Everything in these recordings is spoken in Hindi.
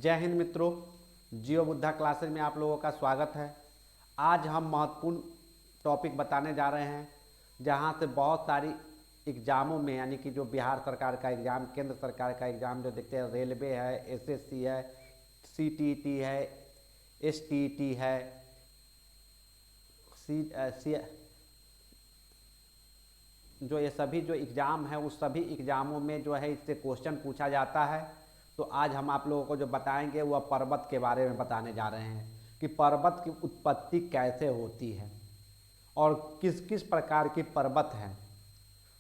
जय हिंद मित्रों, जियो बुद्धा क्लासेज में आप लोगों का स्वागत है। आज हम महत्वपूर्ण टॉपिक बताने जा रहे हैं जहां से बहुत सारी एग्ज़ामों में यानी कि जो बिहार सरकार का एग्ज़ाम, केंद्र सरकार का एग्ज़ाम जो देखते हैं, रेलवे है, एसएससी है, सीटीईटी है, एसटीईटी है, जो ये सभी जो एग्ज़ाम है उस सभी एग्ज़ामों में जो है इससे क्वेश्चन पूछा जाता है। तो आज हम आप लोगों को जो बताएंगे वह पर्वत के बारे में बताने जा रहे हैं कि पर्वत की उत्पत्ति कैसे होती है और किस किस प्रकार की पर्वत हैं,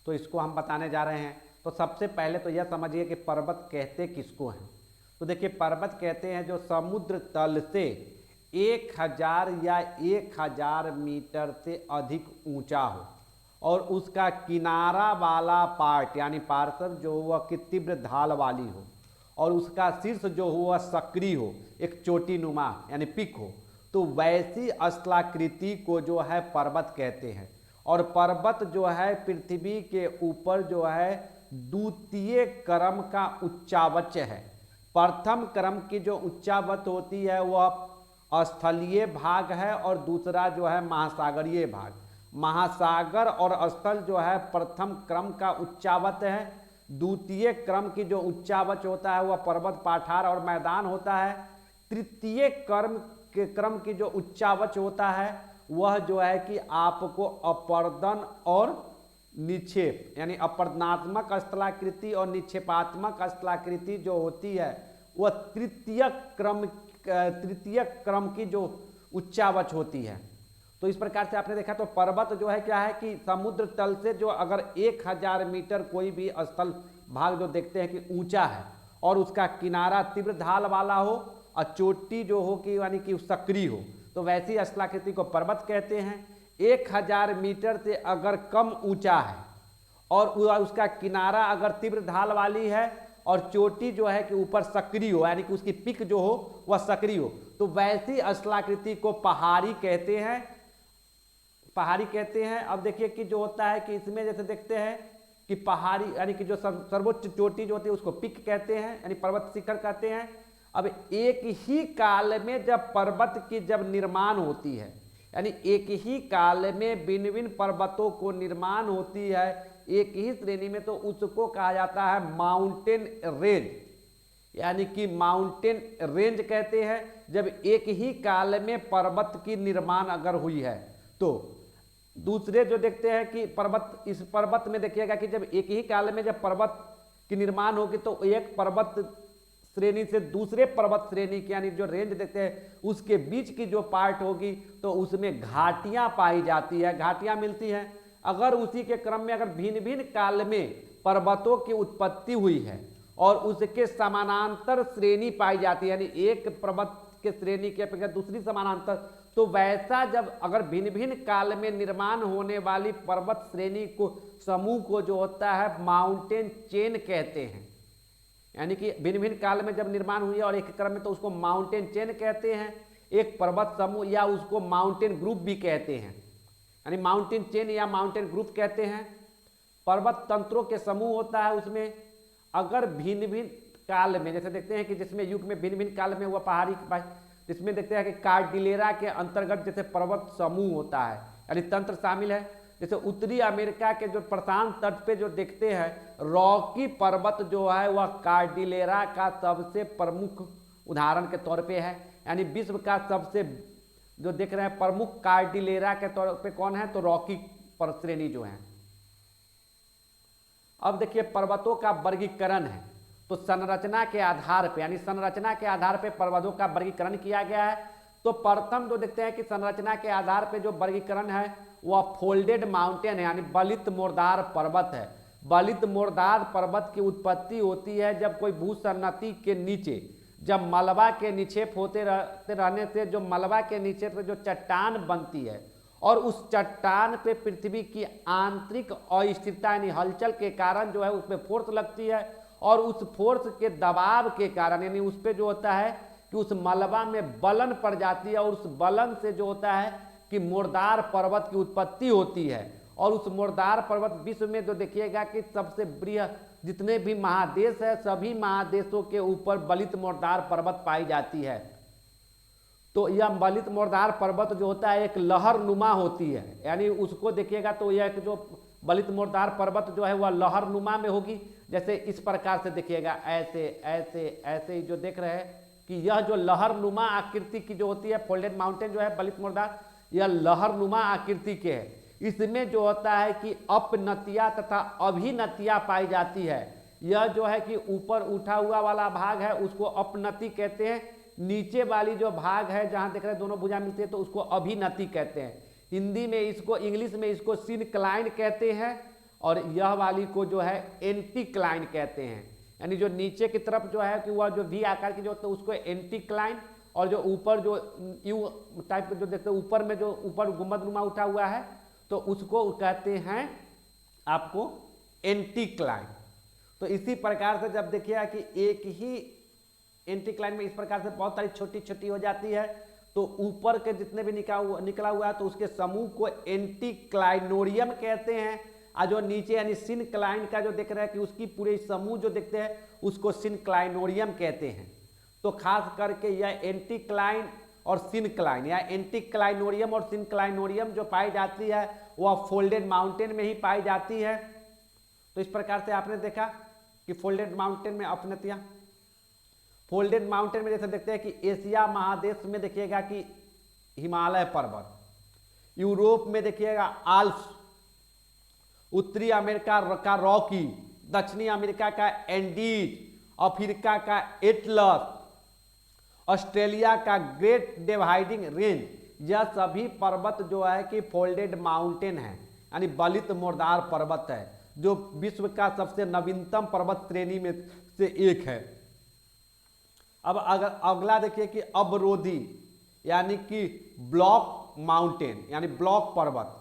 तो इसको हम बताने जा रहे हैं। तो सबसे पहले तो यह समझिए कि पर्वत कहते किसको हैं। तो देखिए, पर्वत कहते हैं जो समुद्र तल से 1000 या 1000 मीटर से अधिक ऊंचा हो और उसका किनारा वाला पार्ट यानी पार्श्व जो वह कि तीव्र ढाल वाली हो और उसका शीर्ष जो हो वह सक्रिय हो, एक चोटी नुमा यानी पिक हो, तो वैसी स्थलाकृति को जो है पर्वत कहते हैं। और पर्वत जो है पृथ्वी के ऊपर जो है द्वितीय क्रम का उच्चावच है। प्रथम क्रम की जो उच्चावच होती है वह स्थलीय भाग है और दूसरा जो है महासागरीय भाग। महासागर और स्थल जो है प्रथम क्रम का उच्चावच है। द्वितीय क्रम की जो उच्चावच होता है वह पर्वत, पठार और मैदान होता है। तृतीय क्रम की जो उच्चावच होता है वह जो है कि आपको अपर्दन और निक्षेप यानी अपर्दनात्मक स्थलाकृति और निक्षेपात्मक स्थलाकृति जो होती है वह तृतीय क्रम की जो उच्चावच होती है। तो इस प्रकार से आपने देखा, तो पर्वत जो है क्या है कि समुद्र तल से जो अगर 1000 मीटर कोई भी स्थल भाग जो देखते हैं कि ऊंचा है और उसका किनारा तीव्र ढाल वाला हो और चोटी जो हो कि यानी कि सक्रिय हो, तो वैसी स्थलाकृति को पर्वत कहते हैं। 1000 मीटर से अगर कम ऊंचा है और उसका किनारा अगर तीव्र ढाल वाली है और चोटी जो है कि ऊपर सक्रिय हो यानी कि उसकी पिक जो हो वह सक्रिय हो, तो वैसी स्थलाकृति को पहाड़ी कहते हैं। पहाड़ी कहते हैं। अब देखिए कि जो होता है कि इसमें जैसे देखते हैं कि पहाड़ी यानी कि जो सर्वोच्च चोटी जो होती है उसको पिक कहते हैं यानी पर्वत शिखर कहते हैं। अब एक ही काल में जब पर्वत की जब निर्माण होती है यानी एक ही काल में भिन्न भिन्न पर्वतों को निर्माण होती है एक ही श्रेणी में, तो उसको कहा जाता है माउंटेन रेंज यानी कि माउंटेन रेंज कहते हैं। जब एक ही काल में पर्वत की निर्माण अगर हुई है, तो दूसरे जो देखते हैं कि पर्वत, इस पर्वत में देखिएगा कि जब एक ही काल में जब पर्वत की निर्माण होगी तो एक पर्वत श्रेणी से दूसरे पर्वत श्रेणी की यानी जो रेंज देखते हैं उसके बीच की जो पार्ट होगी तो उसमें घाटियां पाई जाती है, घाटियां मिलती हैं। अगर उसी के क्रम में अगर भिन्न भिन्न काल में पर्वतों की उत्पत्ति हुई है और उसके समानांतर श्रेणी पाई जाती है यानी एक पर्वत के श्रेणी की अपेक्षा दूसरी समानांतर, तो वैसा जब अगर भिन्न भिन्न काल में निर्माण होने वाली पर्वत श्रेणी को समूह को जो होता है माउंटेन चेन कहते हैं। यानी कि भिन्न भिन्न काल में जब निर्माण हुई है और एक क्रम में, तो उसको माउंटेन चेन कहते हैं। एक पर्वत समूह या उसको माउंटेन ग्रुप भी कहते हैं यानी माउंटेन चेन या माउंटेन ग्रुप कहते हैं। पर्वत तंत्रों के समूह होता है, उसमें अगर भिन्न भिन्न काल में जैसे देखते हैं कि जिसमें युग में भिन्न भिन्न काल में हुआ पहाड़ी, जिसमें देखते हैं कि कार्डिलेरा के अंतर्गत जैसे पर्वत समूह होता है यानी तंत्र शामिल है। जैसे उत्तरी अमेरिका के जो प्रशांत तट पे जो देखते हैं रॉकी पर्वत जो है वह कार्डिलेरा का सबसे प्रमुख उदाहरण के तौर पे है यानी विश्व का सबसे जो देख रहे हैं प्रमुख कार्डिलेरा के तौर पे कौन है, तो रॉकी श्रेणी जो है। अब देखिए पर्वतों का वर्गीकरण है, तो संरचना के आधार पे यानी संरचना के आधार पे पर्वतों का वर्गीकरण किया गया है। तो प्रथम जो देखते हैं कि संरचना के आधार पे जो वर्गीकरण है वह फोल्डेड माउंटेन है यानी बलित मोरदार पर्वत है। बलित मोरदार पर्वत की उत्पत्ति होती है जब कोई भूसन्नति के नीचे जब मलबा के निक्षेप होते रहने से जो मलबा के नीचे पे जो चट्टान बनती है और उस चट्टान पे पृथ्वी की आंतरिक अस्थिरता यानी हलचल के कारण जो है उस पर फोर्स लगती है और उस फोर्स के दबाव के कारण यानी उस पर जो होता है कि उस मलबा में बलन पड़ जाती है और उस बलन से जो होता है कि मोरदार पर्वत की उत्पत्ति होती है और उस मुर्दार पर्वत विश्व में जो देखिएगा कि सबसे बृहद जितने भी महादेश है सभी महादेशों के ऊपर बलित मुर्दार पर्वत पाई जाती है। तो यह बलित मुर्दार पर्वत जो होता है एक लहर नुमा होती है, यानी उसको देखिएगा तो यह जो बलित मुर्दार पर्वत जो है वह लहर नुमा में होगी। जैसे इस प्रकार से देखिएगा, ऐसे ऐसे ऐसे जो देख रहे हैं कि यह जो लहर नुमा आकृति की जो होती है फोल्डेड माउंटेन जो है बलित मुर्दार, यह लहर नुमा आकृति के है। इसमें जो होता है कि अपनतिया तथा अभिनतिया पाई जाती है। यह जो है कि ऊपर उठा हुआ वाला भाग है उसको अपनति कहते हैं, नीचे वाली जो भाग है जहां देख रहे हैं दोनों भुजा मिलती है तो उसको अभिनति कहते हैं। हिंदी में इसको, इंग्लिश में इसको सिनक्लाइन कहते हैं, और यह वाली को जो है एंटीक्लाइन कहते हैं। यानी जो नीचे की तरफ जो है कि वह जो वी आकार की जो होता है उसको एंटीक्लाइन, और जो ऊपर जो यू टाइप जो देखते हैं ऊपर में जो ऊपर गुंबदनुमा उठा हुआ है तो उसको कहते हैं आपको एंटीक्लाइन। तो इसी प्रकार से जब देखिएगा कि एक ही एंटीक्लाइन में इस प्रकार से बहुत सारी छोटी छोटी हो जाती है तो ऊपर के जितने भी निकला हुआ है तो उसके समूह को एंटीक्लाइनोरियम कहते हैं, और जो नीचे यानी सिनक्लाइन का जो देख रहे हैं कि उसकी पूरे समूह जो देखते हैं उसको सिनक्लाइनोरियम कहते हैं। तो खास करके यह एंटीक्लाइन और सिनक्लाइन या एंटीक्लाइनोरियम और सिनक्लाइनोरियम जो पाई जाती है वह फोल्डेड माउंटेन में ही पाई जाती है। तो इस प्रकार से आपने देखा कि फोल्डेड माउंटेन में अपनतियां, फोल्डेड माउंटेन में जैसे देखते हैं कि एशिया महादेश में देखिएगा कि हिमालय पर्वत, यूरोप में देखिएगा आल्प्स, उत्तरी अमेरिका का रॉकी, दक्षिणी अमेरिका का एंडीज, अफ्रीका का एटलस, ऑस्ट्रेलिया का ग्रेट डिवाइडिंग रेंज, यह सभी पर्वत जो है कि फोल्डेड माउंटेन है, यानी बलित मुर्दार पर्वत है, जो विश्व का सबसे नवीनतम पर्वत श्रेणी में से एक है। अब अगर अगला देखिए कि अवरोधी यानी कि ब्लॉक माउंटेन यानी ब्लॉक पर्वत।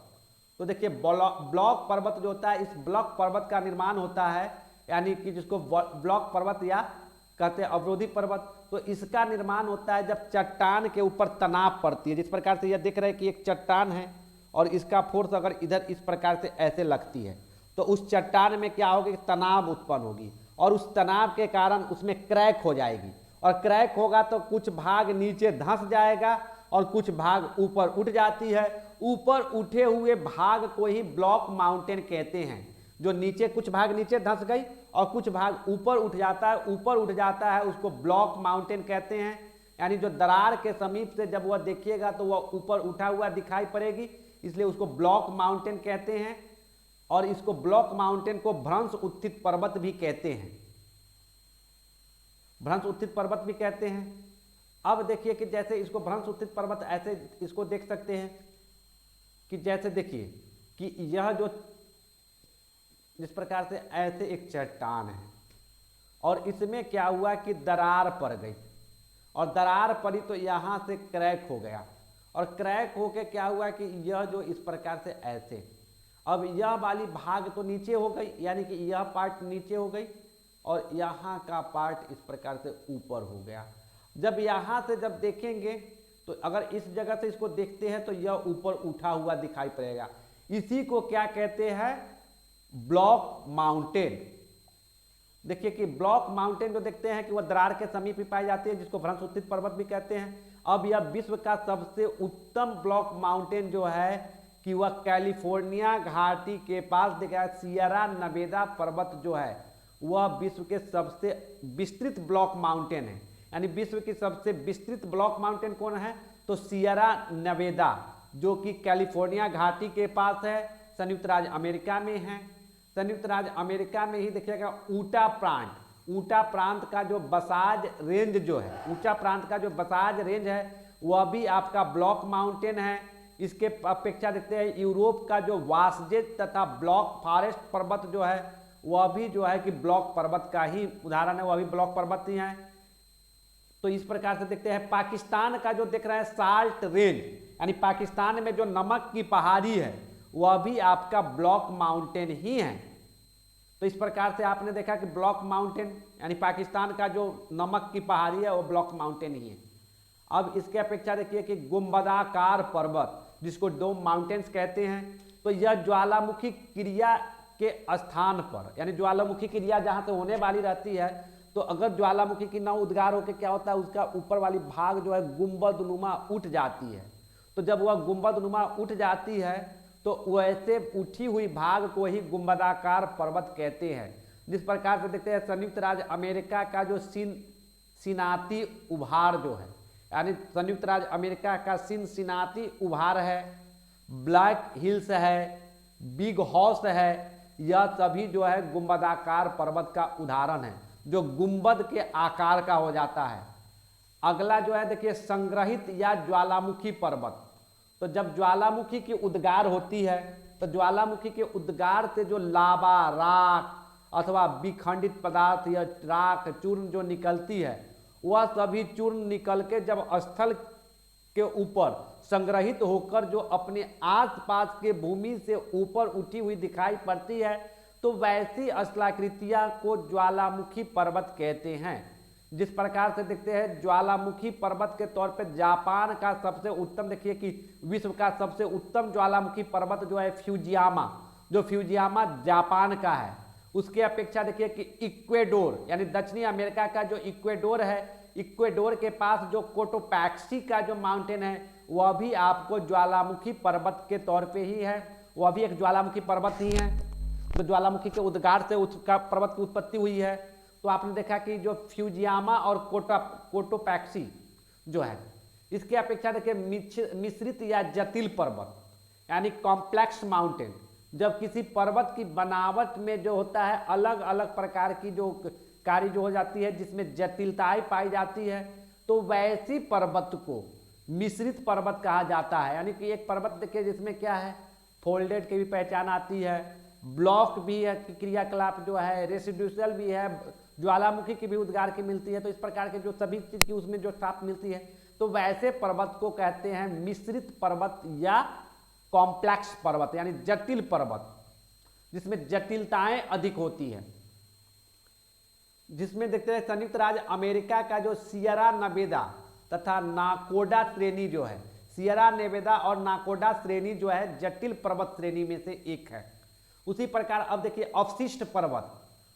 तो देखिए ब्लॉक पर्वत जो होता है, इस ब्लॉक पर्वत का निर्माण होता है, यानी कि जिसको ब्लॉक पर्वत या कहते हैं अवरोधी पर्वत। तो इसका निर्माण होता है जब चट्टान के ऊपर तनाव पड़ती है। जिस प्रकार से यह देख रहे हैं कि एक चट्टान है और इसका फोर्स अगर इधर इस प्रकार से ऐसे लगती है तो उस चट्टान में क्या होगी, तनाव उत्पन्न होगी, और उस तनाव के कारण उसमें क्रैक हो जाएगी, और क्रैक होगा तो कुछ भाग नीचे धंस जाएगा और कुछ भाग ऊपर उठ जाती है। ऊपर उठे हुए भाग को ही ब्लॉक माउंटेन कहते हैं। जो नीचे कुछ भाग नीचे धंस गई और कुछ भाग ऊपर उठ जाता है, ऊपर उठ जाता है उसको ब्लॉक माउंटेन कहते हैं। यानी जो दरार के समीप से जब वह देखिएगा तो वह ऊपर उठा हुआ दिखाई पड़ेगी, इसलिए उसको ब्लॉक माउंटेन कहते हैं। और इसको ब्लॉक माउंटेन को भ्रंश उत्थित पर्वत भी कहते हैं, भ्रंश उत्थित पर्वत भी कहते हैं। अब देखिए कि जैसे इसको भ्रंश उत्थित पर्वत ऐसे इसको देख सकते हैं कि जैसे देखिए कि यह जो जिस प्रकार से ऐसे एक चट्टान है और इसमें क्या हुआ कि दरार पड़ गई, और दरार पड़ी तो यहाँ से क्रैक हो गया, और क्रैक होके क्या हुआ कि यह जो इस प्रकार से ऐसे, अब यह वाली भाग तो नीचे हो गई, यानी कि यह पार्ट नीचे हो गई और यहाँ का पार्ट इस प्रकार से ऊपर हो गया। जब यहाँ से जब देखेंगे तो अगर इस जगह से इसको देखते हैं तो यह ऊपर उठा हुआ दिखाई पड़ेगा। इसी को क्या कहते हैं, ब्लॉक माउंटेन। देखिए कि ब्लॉक माउंटेन जो देखते हैं कि वह दरार के समीप ही पाई जाती है, जिसको भ्रंश उत्थित पर्वत भी कहते हैं। अब यह विश्व का सबसे उत्तम ब्लॉक माउंटेन जो है कि वह कैलिफोर्निया घाटी के पास देखा, सियरा नेवादा पर्वत जो है वह विश्व के सबसे विस्तृत ब्लॉक माउंटेन है। यानी विश्व की सबसे विस्तृत ब्लॉक माउंटेन कौन है, तो सियरा नेवादा, जो कि कैलिफोर्निया घाटी के पास है, संयुक्त राज्य अमेरिका में है। संयुक्त राज्य अमेरिका में ही देखिएगा ऊटा प्रांत का जो बसाज रेंज जो है, ऊंचा प्रांत का जो बसाज रेंज है वह भी आपका ब्लॉक माउंटेन है। इसके अपेक्षा देखते हैं यूरोप का जो वासजेज तथा ब्लॉक फॉरेस्ट पर्वत जो है वह भी जो है कि ब्लॉक पर्वत का ही उदाहरण है, वह भी ब्लॉक पर्वत ही है। तो इस प्रकार से देखते हैं पाकिस्तान का जो देख रहे हैं साल्ट रेंज, यानी पाकिस्तान में जो नमक की पहाड़ी है वह भी आपका ब्लॉक माउंटेन ही है। तो इस प्रकार से आपने देखा कि ब्लॉक माउंटेन यानी पाकिस्तान का जो नमक की पहाड़ी है वो ब्लॉक माउंटेन ही है। अब इसके अपेक्षा देखिए कि गुंबदाकार पर्वत, जिसको डोम माउंटेन्स कहते हैं, तो यह ज्वालामुखी क्रिया के स्थान पर, यानी ज्वालामुखी क्रिया जहाँ से होने वाली रहती है, तो अगर ज्वालामुखी की ना उद्गार होकर क्या होता है, उसका ऊपर वाली भाग जो है गुंबदनुमा उठ जाती है। तो जब वह गुंबदनुमा उठ जाती है तो वैसे उठी हुई भाग को ही गुंबदाकार पर्वत कहते हैं। जिस प्रकार से देखते हैं संयुक्त राज्य अमेरिका का जो सिनाती उभार जो है, यानी संयुक्त राज्य अमेरिका का सिनाती उभार है, ब्लैक हिल्स है, बिग हॉर्स है, यह सभी जो है गुंबदाकार पर्वत का उदाहरण है, जो गुंबद के आकार का हो जाता है। अगला जो है देखिए संग्रहित या ज्वालामुखी पर्वत। तो जब ज्वालामुखी की उद्गार होती है तो ज्वालामुखी के उद्गार से जो लावा, राख अथवा विखंडित पदार्थ या राख, चूर्ण जो निकलती है, वह सभी चूर्ण निकल के जब स्थल के ऊपर संग्रहित होकर जो अपने आसपास के भूमि से ऊपर उठी हुई दिखाई पड़ती है, तो वैसी स्थलाकृतियां को ज्वालामुखी पर्वत कहते हैं। जिस प्रकार से देखते हैं ज्वालामुखी पर्वत के तौर पे जापान का सबसे उत्तम, देखिए कि विश्व का सबसे उत्तम ज्वालामुखी पर्वत जो है फ्यूजियामा, जो फ्यूजियामा जापान का है, उसके अपेक्षा देखिए कि इक्वेडोर यानी दक्षिणी अमेरिका का जो इक्वेडोर है, इक्वेडोर के पास जो कोटोपैक्सी का जो माउंटेन है वह भी आपको ज्वालामुखी पर्वत के तौर पे ही है, वह भी एक ज्वालामुखी पर्वत ही है। तो ज्वालामुखी के उद्गार से उसका पर्वत की उत्पत्ति हुई है। तो आपने देखा कि जो फ्यूजियामा और कोटोपैक्सी जो है, इसके अपेक्षा देखिए मिश्रित या जटिल पर्वत यानी कॉम्प्लेक्स माउंटेन, जब किसी पर्वत की बनावट में जो होता है अलग अलग प्रकार की जो कार्य जो हो जाती है, जिसमें जटिलताएं पाई जाती है, तो वैसी पर्वत को मिश्रित पर्वत कहा जाता है। यानी कि एक पर्वत देखिए जिसमें क्या है, फोल्डेड की भी पहचान आती है, ब्लॉक भी है, क्रियाकलाप जो है, रेसिड्यूशल भी है, ज्वालामुखी की भी उद्गार की मिलती है। तो इस प्रकार के जो सभी चीज की उसमें जो छाप मिलती है, तो वैसे पर्वत को कहते हैं मिश्रित पर्वत या कॉम्प्लेक्स पर्वत यानी जटिल पर्वत, जिसमें जटिलताएं अधिक होती है। जिसमें देखते हैं संयुक्त राज्य अमेरिका का जो सियरा नेवादा तथा नाकोडा श्रेणी जो है, सियरा नेवादा और नाकोडा श्रेणी जो है जटिल पर्वत श्रेणी में से एक है। उसी प्रकार अब देखिए अवशिष्ट पर्वत।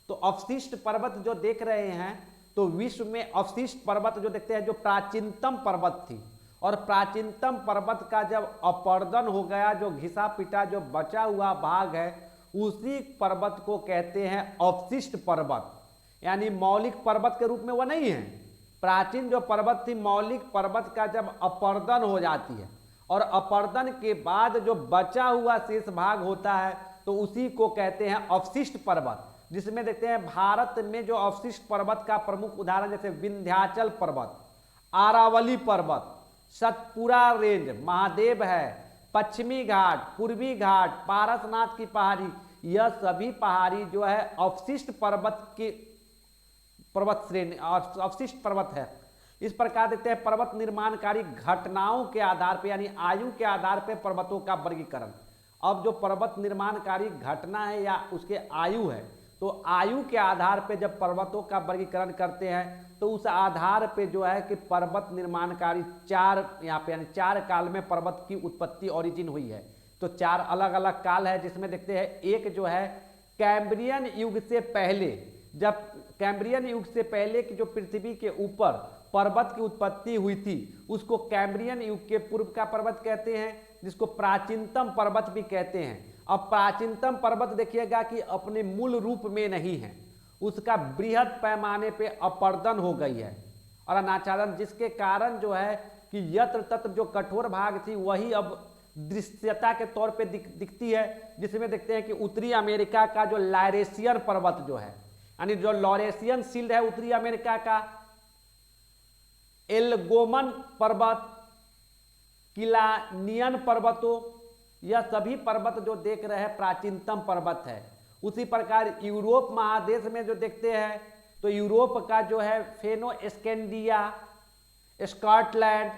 तो अवशिष्ट पर्वत जो देख रहे हैं, तो विश्व में अवशिष्ट पर्वत जो देखते हैं जो प्राचीनतम पर्वत थी, और प्राचीनतम पर्वत का जब अपर्दन हो गया, जो घिसा पिटा जो बचा हुआ भाग है, उसी पर्वत को कहते हैं अवशिष्ट पर्वत। यानी मौलिक पर्वत के रूप में वह नहीं है। प्राचीन जो पर्वत थी, मौलिक पर्वत का जब अपर्दन हो जाती है और अपर्दन के बाद जो बचा हुआ शेष भाग होता है, तो उसी को कहते हैं अवशिष्ट पर्वत। जिसमें देखते हैं भारत में जो अवशिष्ट पर्वत का प्रमुख उदाहरण जैसे विंध्याचल पर्वत, आरावली पर्वत, सतपुरा रेंज, महादेव है, पश्चिमी घाट, पूर्वी घाट, पारसनाथ की पहाड़ी, यह सभी पहाड़ी जो है अवशिष्ट पर्वत की पर्वत श्रेणी और अवशिष्ट पर्वत है। इस प्रकार देखते हैं पर्वत निर्माणकारी घटनाओं के आधार पर यानी आयु के आधार पर पर्वतों का वर्गीकरण। अब जो पर्वत निर्माणकारी घटना है या उसके आयु है, तो आयु के आधार पे जब पर्वतों का वर्गीकरण करते हैं, तो उस आधार पे जो है कि पर्वत निर्माणकारी चार यहाँ पे यानी चार काल में पर्वत की उत्पत्ति ओरिजिन हुई है। तो चार अलग अलग काल है, जिसमें देखते हैं एक जो है कैम्ब्रियन युग से पहले, जब कैम्ब्रियन युग से पहले की जो पृथ्वी के ऊपर पर्वत की उत्पत्ति हुई थी, उसको कैम्ब्रियन युग के पूर्व का पर्वत कहते हैं, जिसको प्राचीनतम पर्वत भी कहते हैं। अब प्राचीनतम पर्वत देखिएगा कि अपने मूल रूप में नहीं है, उसका बृहद पैमाने पे अपर्दन हो गई है और अनाच्छादन, जिसके कारण जो है कि यत्र तत्र जो कठोर भाग थी वही अब दृश्यता के तौर पे दिखती है। जिसमें देखते हैं कि उत्तरी अमेरिका का जो लॉरेशियन पर्वत जो है, यानी जो लॉरेशियन शील्ड है उत्तरी अमेरिका का, एल्गोमन पर्वत, किलानियन पर्वतों, यह सभी पर्वत जो देख रहे हैं प्राचीनतम पर्वत है। उसी प्रकार यूरोप महादेश में जो देखते हैं, तो यूरोप का जो है फेनोस्कैंडिया, स्कॉटलैंड,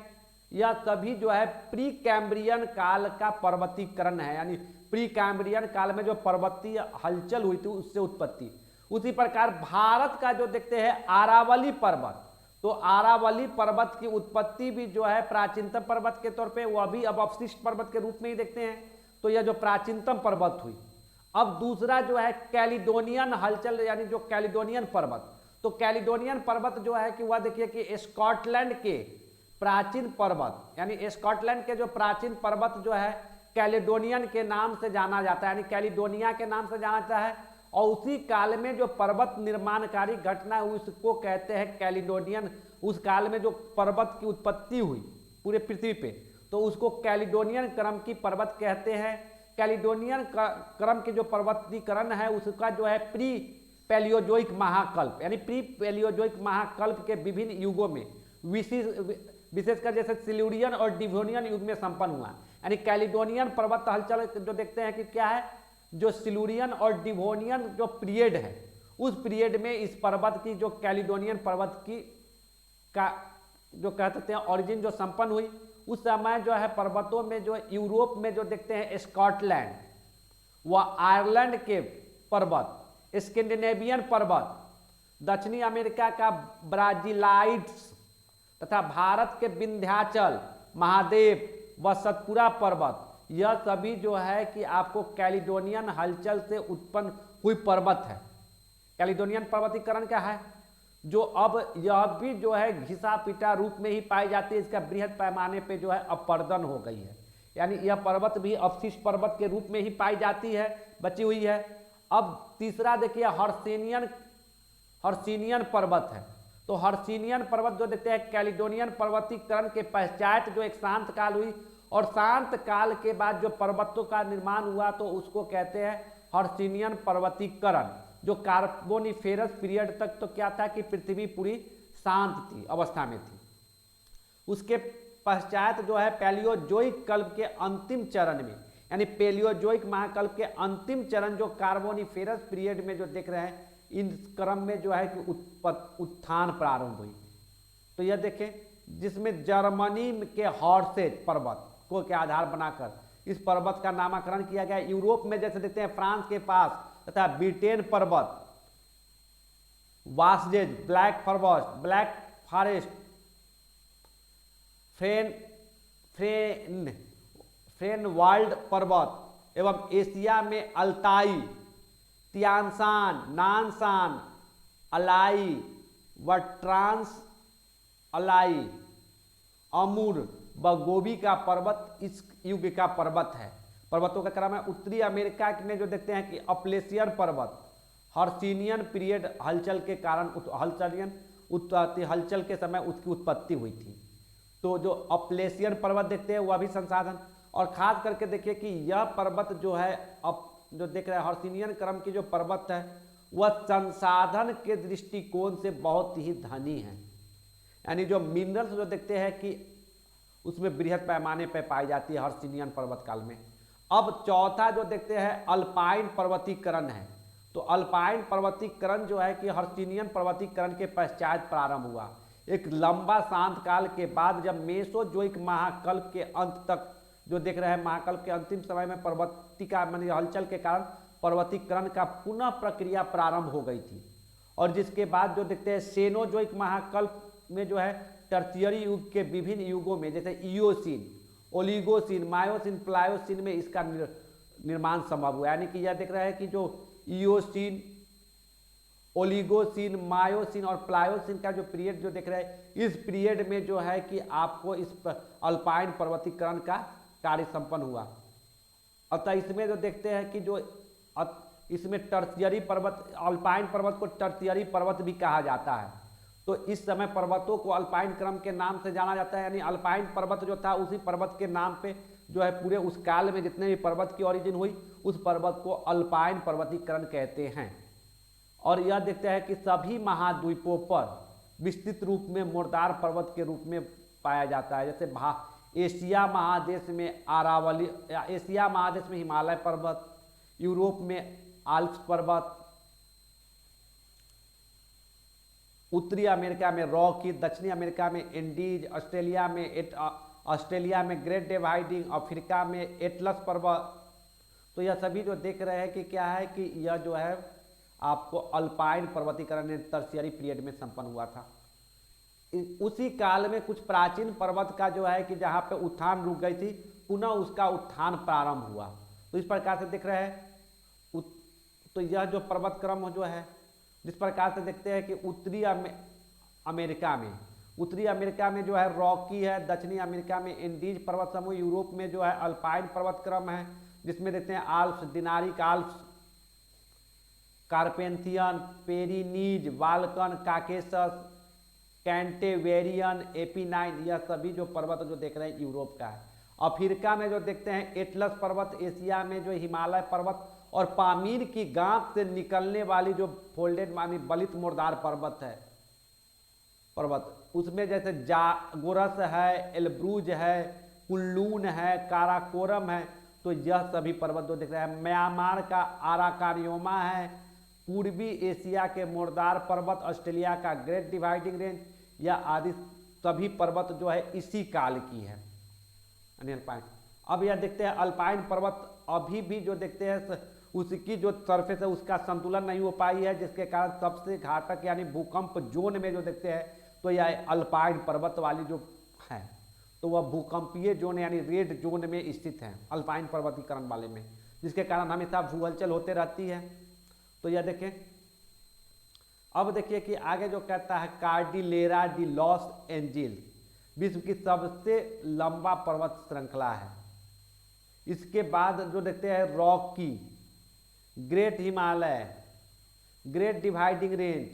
यह सभी जो है प्री कैम्ब्रियन काल का पर्वतीकरण है। यानी प्री कैम्ब्रियन काल में जो पर्वतीय हलचल हुई थी उससे उत्पत्ति। उसी प्रकार भारत का जो देखते हैं आरावली पर्वत, तो आरावली पर्वत की उत्पत्ति भी जो है प्राचीनतम पर्वत के तौर पे, वह भी अब अवशिष्ट पर्वत के रूप में ही देखते हैं। तो यह जो प्राचीनतम पर्वत हुई। अब दूसरा जो है कैलिडोनियन हलचल, यानी जो कैलिडोनियन पर्वत, तो कैलिडोनियन पर्वत जो है कि वह देखिए कि स्कॉटलैंड के प्राचीन पर्वत, यानी स्कॉटलैंड के जो प्राचीन पर्वत जो है कैलिडोनियन के नाम से जाना जाता है, यानी कैलिडोनिया के नाम से जाना जाता है। और उसी काल में जो पर्वत निर्माणकारी घटना हुई उसको कहते हैं कैलिडोनियन। उस काल में जो पर्वत की उत्पत्ति हुई पूरे पृथ्वी पे, तो उसको कैलिडोनियन क्रम की पर्वत कहते हैं। कैलिडोनियन क्रम के जो पर्वतीकरण है उसका जो है प्री पैलियोजोइक महाकल्प, यानी प्री पैलियोजोइक महाकल्प के विभिन्न युगों में विशेषकर जैसे सिल्यूरियन और डिवोनियन युग में संपन्न हुआ। यानी कैलिडोनियन पर्वत हलचल जो देखते हैं कि क्या है, जो सिल्यूरियन और डिवोनियन जो पीरियड है उस पीरियड में इस पर्वत की जो कैलिडोनियन पर्वत की का जो कह सकते हैं ओरिजिन जो संपन्न हुई। उस समय जो है पर्वतों में जो यूरोप में जो देखते हैं स्कॉटलैंड व आयरलैंड के पर्वत, स्कैंडिनेवियन पर्वत, दक्षिणी अमेरिका का ब्राजीलाइट्स तथा भारत के विंध्याचल महादेव व सतपुरा पर्वत, यह सभी जो है कि आपको कैलिडोनियन हलचल से उत्पन्न हुई पर्वत है। कैलिडोनियन पर्वतीकरण क्या है, जो अब यह भी जो है घिसा पिटा रूप में ही पाई जाती है, इसका बृहद पैमाने पे जो है अपरदन हो गई है। यानी यह पर्वत भी अवशिष्ट पर्वत के रूप में ही पाई जाती है, बची हुई है। अब तीसरा देखिए हर्सिनियन पर्वत है। तो हर्सिनियन पर्वत जो देखते हैं कैलिडोनियन पर्वतीकरण के पश्चात जो एक शांत काल हुई, और शांत काल के बाद जो पर्वतों का निर्माण हुआ तो उसको कहते हैं हर्सिनियन पर्वतीकरण। जो कार्बोनिफेरस पीरियड तक तो क्या था कि पृथ्वी पूरी शांत थी अवस्था में थी। उसके पश्चात जो है पैलियोजोइक कल्प के अंतिम चरण में, यानी पैलियोजोइक महाकल्प के अंतिम चरण जो कार्बोनिफेरस पीरियड में जो देख रहे हैं, इन क्रम में जो है कि उत्थान प्रारंभ हुई। तो यह देखें जिसमें जर्मनी के हॉर्सेज पर्वत को के आधार बनाकर इस पर्वत का नामकरण किया गया। यूरोप में जैसे देखते हैं फ्रांस के पास तथा ब्रिटेन पर्वत, वासजेज, ब्लैक फॉरेस्ट, फ्रेनवाल्ड पर्वत एवं एशिया में अल्ताई, तियानसान, नानसान, अलाई व ट्रांस अलाई, अमूर व गोबी का पर्वत इस युग का पर्वत है। पर्वतों का क्रम है। उत्तरी अमेरिका में जो देखते हैं कि अपलेशियन पर्वत हर्सिनियन पीरियड हलचल के कारण हलचल के समय उसकी उत्पत्ति हुई थी। तो जो अपलेशियन पर्वत देखते हैं वह भी संसाधन, और खास करके देखिए कि यह पर्वत जो है अब जो देख रहे हैं हर्सिनियन क्रम की जो पर्वत है वह संसाधन के दृष्टिकोण से बहुत ही धनी है। यानी जो मिनरल्स जो देखते हैं कि उसमें बृहद पैमाने पर पाई जाती है हर्सिनियन पर्वत काल में। अब चौथा जो देखते हैं अल्पाइन पर्वतीकरण है। तो अल्पाइन पर्वतीकरण जो है कि हर्सिनियन पर्वतीकरण के पश्चात प्रारंभ हुआ। एक लंबा शांत काल के बाद जब मेसोजोइक महाकल्प के अंत तक जो देख रहे हैं, महाकल्प के अंतिम समय में पर्वतिका मानी हलचल के कारण पर्वतीकरण का पुनः प्रक्रिया प्रारंभ हो गई थी। और जिसके बाद जो देखते हैं सेनोजोइक महाकल्प में जो है टर्शियरी युग के विभिन्न युगों में जैसे इयोसीन, ओलिगोसीन, मायोसीन, प्लायोसीन में इसका निर्माण संभव हुआ। यानी कि यह देख रहे हैं कि जो इयोसीन, ओलिगोसीन, मायोसीन और प्लायोसीन का जो पीरियड जो देख रहे हैं, इस पीरियड में जो है कि आपको इस अल्पाइन पर्वतीकरण का कार्य संपन्न हुआ। अतः इसमें जो देखते हैं कि जो इसमें टर्शियरी पर्वत, अल्पाइन पर्वत को टर्शियरी पर्वत भी कहा जाता है। तो इस समय पर्वतों को अल्पाइन क्रम के नाम से जाना जाता है। यानी अल्पाइन पर्वत जो था उसी पर्वत के नाम पे जो है पूरे उस काल में जितने भी पर्वत की ओरिजिन हुई उस पर्वत को अल्पाइन पर्वतीकरण कहते हैं। और यह देखते हैं कि सभी महाद्वीपों पर विस्तृत रूप में मुर्दार पर्वत के रूप में पाया जाता है। जैसे एशिया महादेश में अरावली, एशिया महादेश में हिमालय पर्वत, यूरोप में आल्प्स पर्वत, उत्तरी अमेरिका में रॉकी, दक्षिणी अमेरिका में एंडीज, ऑस्ट्रेलिया में ग्रेट डिवाइडिंग, अफ्रीका में एटलस पर्वत। तो यह सभी जो देख रहे हैं कि क्या है कि यह जो है आपको अल्पाइन पर्वतीकरण टर्शियरी पीरियड में संपन्न हुआ था। उसी काल में कुछ प्राचीन पर्वत का जो है कि जहाँ पे उत्थान रुक गई थी, पुनः उसका उत्थान प्रारंभ हुआ। तो इस प्रकार से दिख रहा है। तो यह जो पर्वत क्रम जो है, जिस प्रकार से देखते हैं कि उत्तरी अमेरिका में जो है रॉकी है, दक्षिणी अमेरिका में एंडीज पर्वत समूह, यूरोप में जो है अल्पाइन पर्वत क्रम है, जिसमें देखते हैं Alps, Dinaric Alps, Carpathian, Pyrenees, Balkan, Caucasus, Cantabrian, Apennine, यह सभी जो पर्वत जो देख रहे हैं यूरोप का है। अफ्रीका में जो देखते हैं एटलस पर्वत, एशिया में जो हिमालय पर्वत और पामीर की गांठ से निकलने वाली जो फोल्डेड मानी बलित मुर्दार पर्वत है पर्वत, उसमें जैसे जागोरस है, एल्ब्रूज है, कुल्लून है, काराकोरम है। तो यह सभी पर्वत जो दिख रहे हैं। म्यांमार का आराकानियोमा है, पूर्वी एशिया के मुर्दार पर्वत, ऑस्ट्रेलिया का ग्रेट डिवाइडिंग रेंज, या आदि सभी पर्वत जो है इसी काल की है अल्पाइन। अब यह देखते हैं अल्पाइन पर्वत अभी भी जो देखते हैं उसकी जो सरफेस है उसका संतुलन नहीं हो पाई है, जिसके कारण सबसे घातक यानी भूकंप जोन में जो देखते हैं तो यह अल्पाइन पर्वत वाली जो है तो वह भूकंपीय जोन यानी रेड जोन में स्थित है अल्पाइन पर्वतीकरण वाले में, जिसके कारण हमेशा भूहलचल होते रहती है। तो यह देखें। अब देखिए कि आगे जो कहता है कार्डिलेरा डी लॉस एंजिल्स विश्व की सबसे लंबा पर्वत श्रृंखला है। इसके बाद जो देखते हैं Rocky, great Himalaya, great dividing range,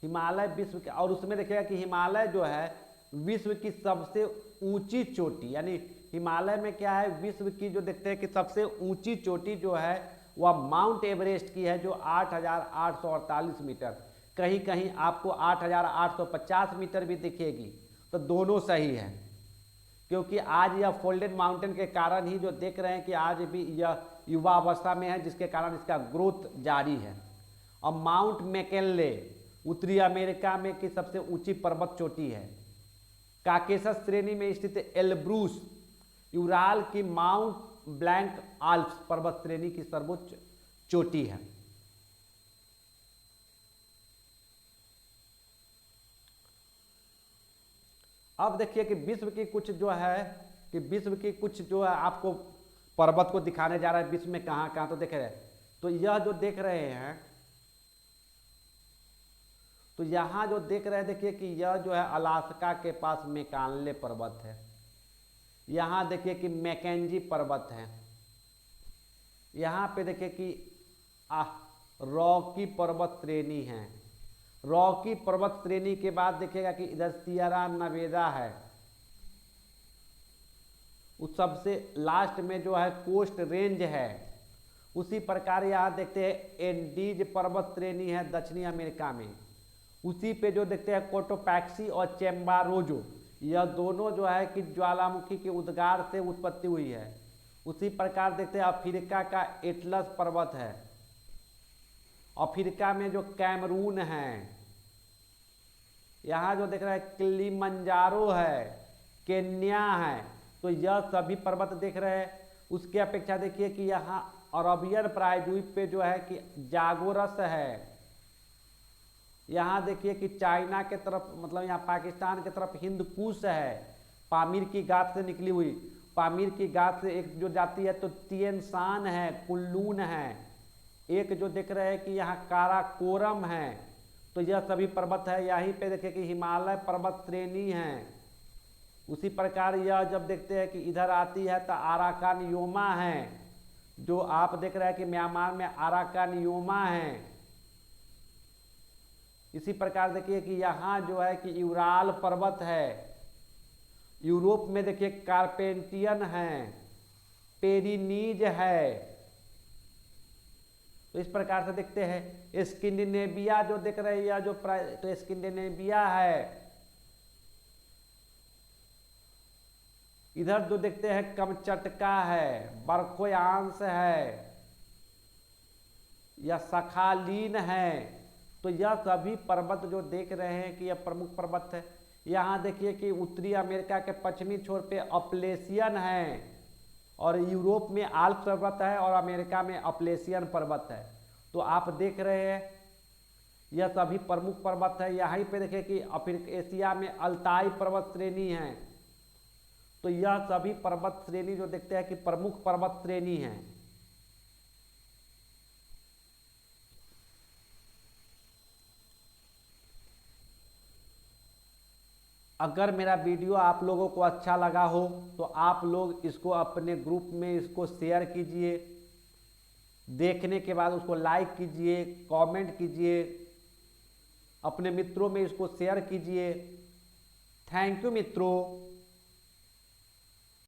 Himalaya विश्व के, और उसमें देखिएगा कि हिमालय जो है विश्व की सबसे ऊंची चोटी, यानी हिमालय में क्या है, विश्व की जो देखते हैं कि सबसे ऊंची चोटी जो है वह माउंट एवरेस्ट की है, जो 8,848 मीटर, कहीं कहीं आपको 8,850 मीटर भी दिखेगी। तो दोनों सही है, क्योंकि आज यह फोल्डेड माउंटेन के कारण ही जो देख रहे हैं कि आज भी यह युवा अवस्था में है, जिसके कारण इसका ग्रोथ जारी है। अब माउंट मैकिनले उत्तरी अमेरिका में की सबसे ऊंची पर्वत चोटी है। काकेशस श्रेणी में स्थित एल्ब्रूस यूराल की माउंट ब्लैंक आल्प्स पर्वत श्रेणी की सर्वोच्च चोटी है। अब देखिए कि विश्व की कुछ जो है कि विश्व की कुछ जो है आपको पर्वत को दिखाने जा रहा है विश्व में कहाँ कहाँ। तो देख रहे हैं, तो यह जो देख रहे हैं, तो यहाँ जो देख रहे हैं देखिए कि यह जो है अलास्का के पास मैकानले पर्वत है। यहाँ देखिए कि मैकेंजी पर्वत है। यहाँ पे देखिए कि रॉकी पर्वत श्रेणी है। रॉकी पर्वत श्रेणी के बाद देखिएगा कि इधर सियरा नवेदा है। उस सबसे लास्ट में जो है कोस्ट रेंज है। उसी प्रकार यहाँ देखते हैं एंडीज पर्वत श्रेणी है दक्षिणी अमेरिका में। उसी पे जो देखते हैं कोटोपैक्सी और चेम्बारोजो, यह दोनों जो है कि ज्वालामुखी के उद्गार से उत्पत्ति हुई है। उसी प्रकार देखते हैं अफ्रीका का एटलस पर्वत है। अफ्रीका में जो कैमरून है, यहाँ जो देख रहे हैं किलिमंजारो है, केन्या है। तो यह सभी पर्वत देख रहे हैं। उसके अपेक्षा देखिए कि यहाँ अरबियन प्रायद्वीप पे जो है कि जागोरस है। यहाँ देखिए कि चाइना के तरफ मतलब यहाँ पाकिस्तान के तरफ हिंद कुश है, पामीर की गाथ से निकली हुई। पामीर की गाथ से एक जो जाती है तो तिएनशान है, कुल्लून है। एक जो देख रहे हैं कि यहाँ काराकोरम है। तो यह सभी पर्वत है। यहीं पे देखिए कि हिमालय पर्वत श्रेणी है। उसी प्रकार यह जब देखते हैं कि इधर आती है तो आराकानियोमा है, जो आप देख रहे हैं कि म्यांमार में आराकानियोमा है। इसी प्रकार देखिए कि यहाँ जो है कि यूराल पर्वत है। यूरोप में देखिए कार्पेंटियन है, पेरिनीज है। तो इस प्रकार से देखते हैं। स्कैंडिनेविया जो देख रहे हैं, जो तो स्कैंडिनेविया है। इधर जो देखते हैं कमचटका है, बर्खोयांश है या सखालीन है। तो यह सभी पर्वत जो देख रहे हैं कि यह प्रमुख पर्वत है। यहाँ देखिए कि उत्तरी अमेरिका के पश्चिमी छोर पे अपलेशियन है, और यूरोप में आल्प्स पर्वत है, और अमेरिका में अपलेशियन पर्वत है। तो आप देख रहे हैं यह सभी प्रमुख पर्वत है। यहाँ पे देखिए कि एशिया में अल्ताई पर्वत श्रेणी है। तो यह सभी पर्वत श्रेणी जो देखते हैं कि प्रमुख पर्वत श्रेणी हैं। अगर मेरा वीडियो आप लोगों को अच्छा लगा हो तो आप लोग इसको अपने ग्रुप में इसको शेयर कीजिए, देखने के बाद उसको लाइक कीजिए, कमेंट कीजिए, अपने मित्रों में इसको शेयर कीजिए। थैंक यू मित्रों।